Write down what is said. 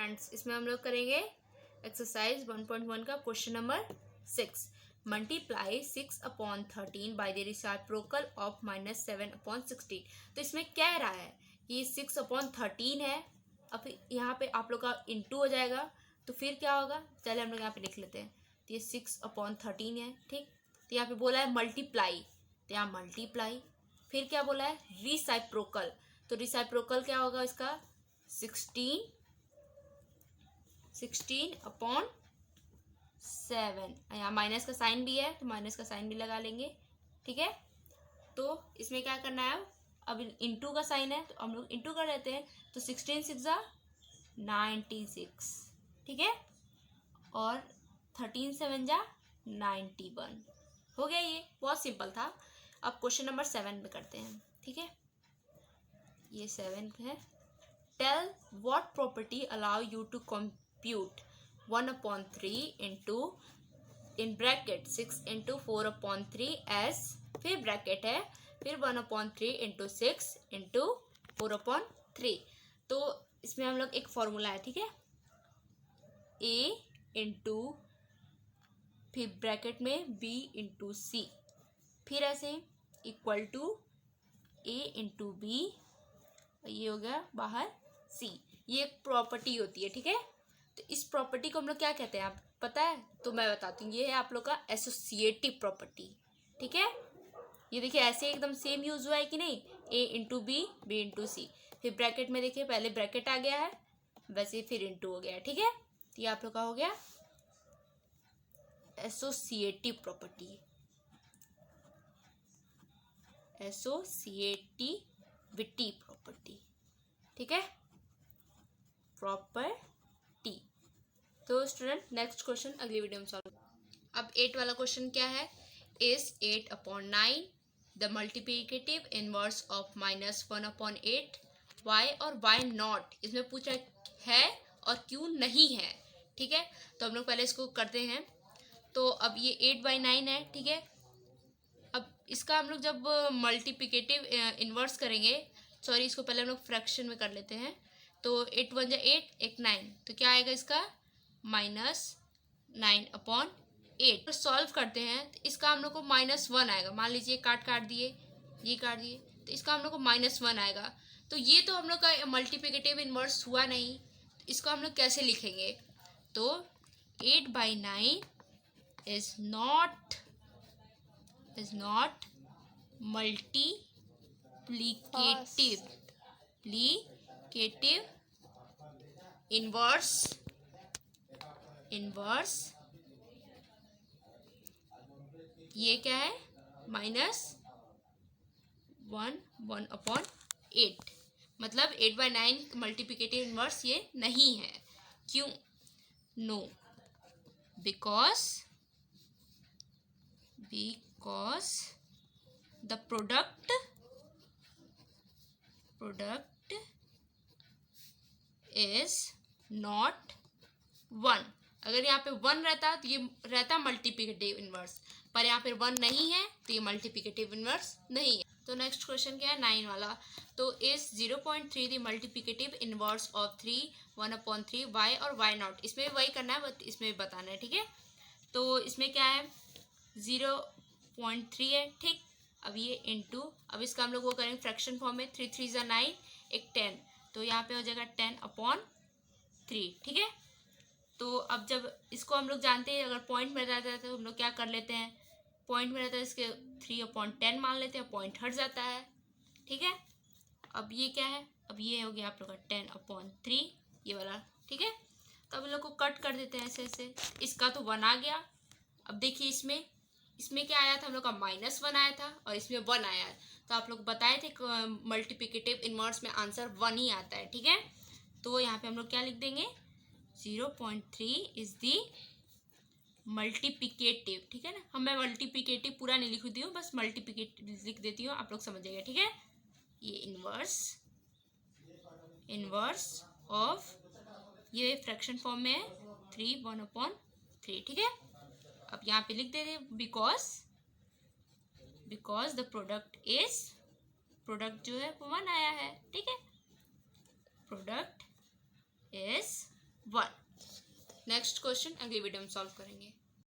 Students, इसमें हम लोग करेंगे एक्सरसाइज 1.1 का question number 6। Multiply 6/13 by the reciprocal of -7/16। तो इसमें कह रहा है कि 6/13 है। अब यहाँ पे आप लोग का इंटू हो जाएगा, तो फिर क्या होगा, चले हम लोग यहाँ पे लिख लेते हैं। तो ये 6/13 है, ठीक। तो यहाँ पे बोला है मल्टीप्लाई, तो यहाँ मल्टीप्लाई, फिर क्या बोला है रिसाइप्रोकल। तो रिसाइप्रोकल क्या होगा इसका 16/7। यहाँ माइनस का साइन भी है, तो माइनस का साइन भी लगा लेंगे, ठीक है। तो इसमें क्या करना है, अब इंटू का साइन है तो हम लोग इंटू कर लेते हैं। तो 16 6 96, ठीक है, और 13 7 91 हो गया। ये बहुत सिंपल था। अब क्वेश्चन नंबर 7 में करते हैं, ठीक है। ये 7 है। Tell what property allow you to compute 1/3 into in bracket 6 into 4/3 s, फिर ब्रैकेट है, फिर 1/3 इंटू 6 इंटू 4/3। तो इसमें हम लोग एक फॉर्मूला है, ठीक है। ए इंटू फिर ब्रैकेट में बी इंटू सी, फिर ऐसे equal to a into b, ये हो गया बाहर सी। ये एक प्रॉपर्टी होती है, ठीक है। तो इस प्रॉपर्टी को हम लोग क्या कहते हैं, आप पता है? तो मैं बताती हूँ, ये है आप लोग का एसोसिएटिव प्रॉपर्टी, ठीक है। ये देखिए ऐसे एकदम सेम यूज हुआ है कि नहीं, ए into B, B into c, फिर ब्रैकेट में देखिए पहले ब्रैकेट आ गया है, वैसे फिर इंटू हो गया, ठीक है। तो ये आप लोग का हो गया एसोसिएटिव प्रॉपर्टी, एसोसिएटिविटी प्रॉपर्टी, ठीक है, प्रॉपर्टी। तो स्टूडेंट नेक्स्ट क्वेश्चन अगली वीडियो में सॉल्व। अब 8 वाला क्वेश्चन क्या है, is 8/9 the multiplicative inverse of -1/8, why और वाई नॉट। इसमें पूछा है और क्यों नहीं है, ठीक है। तो हम लोग पहले इसको करते हैं। तो अब ये 8/9 है, ठीक है। अब इसका हम लोग जब मल्टीप्लिकेटिव इन्वर्स करेंगे, सॉरी इसको पहले हम लोग फ्रैक्शन में कर लेते हैं। तो 8 1 8, 1 9, तो क्या आएगा इसका -9/8। सॉल्व करते हैं तो इसका हम लोग को -1 आएगा। मान लीजिए काट दिए, ये काट दिए, तो इसका हम लोग को -1 आएगा। तो ये तो हम लोग का मल्टीप्लिकेटिव इन्वर्स हुआ नहीं, तो इसको हम लोग कैसे लिखेंगे। तो 8/9 is not multiplicative inverse ये क्या है -1/8, मतलब 8/9 मल्टीप्लिकेटिव इन्वर्स ये नहीं है। क्यों? No, because the product is not 1। अगर यहाँ पे 1 रहता तो ये रहता मल्टीप्लिकेटिव इन्वर्स, पर यहाँ पे 1 नहीं है तो ये मल्टीप्लिकेटिव इन्वर्स नहीं है। तो नेक्स्ट क्वेश्चन क्या है 9 वाला। तो is 0.3 the multiplicative inverse of 3 1/3 why और वाई नॉट। इसमें वही करना है, इसमें भी बताना है, ठीक है। तो इसमें क्या है 0.3 है, ठीक। अब ये इंटू, अब इसका हम लोग वो करेंगे फ्रैक्शन फॉर्म में, 3 3 9, 1 10, तो यहाँ पे हो जाएगा 10/3, ठीक है। तो अब जब इसको हम लोग जानते हैं, अगर पॉइंट में रहता है तो हम लोग क्या कर लेते हैं, पॉइंट में रहता है इसके 3/10 मान लेते हैं, पॉइंट हट जाता है, ठीक है। अब ये क्या है, अब ये हो गया आप लोग का 10/3 ये वाला, ठीक है। तो अब इन लोग को कट कर देते हैं ऐसे ऐसे। इसका तो 1 आ गया। अब देखिए इसमें क्या आया था, हम लोग का -1 आया था और इसमें 1 आया है। तो आप लोग बताए थे मल्टीप्लिकेटिव इन्वर्स में आंसर 1 ही आता है, ठीक है। तो यहाँ पे हम लोग क्या लिख देंगे 0.3 इज दी मल्टीप्लिकेटिव, ठीक है ना। मैं मल्टीप्लिकेटिव पूरा नहीं लिख दी हूँ, बस मल्टीप्लिकेटिव लिख देती हूँ, आप लोग समझ जाइए, ठीक है। ये इन्वर्स ऑफ, ये फ्रैक्शन फॉर्म में है 3 1/3, ठीक है। अब यहाँ पे लिख देते बिकॉज द प्रोडक्ट जो है वो 1 आया है, ठीक है। प्रोडक्ट इज नेक्स्ट क्वेश्चन अगली वीडियो में सॉल्व करेंगे।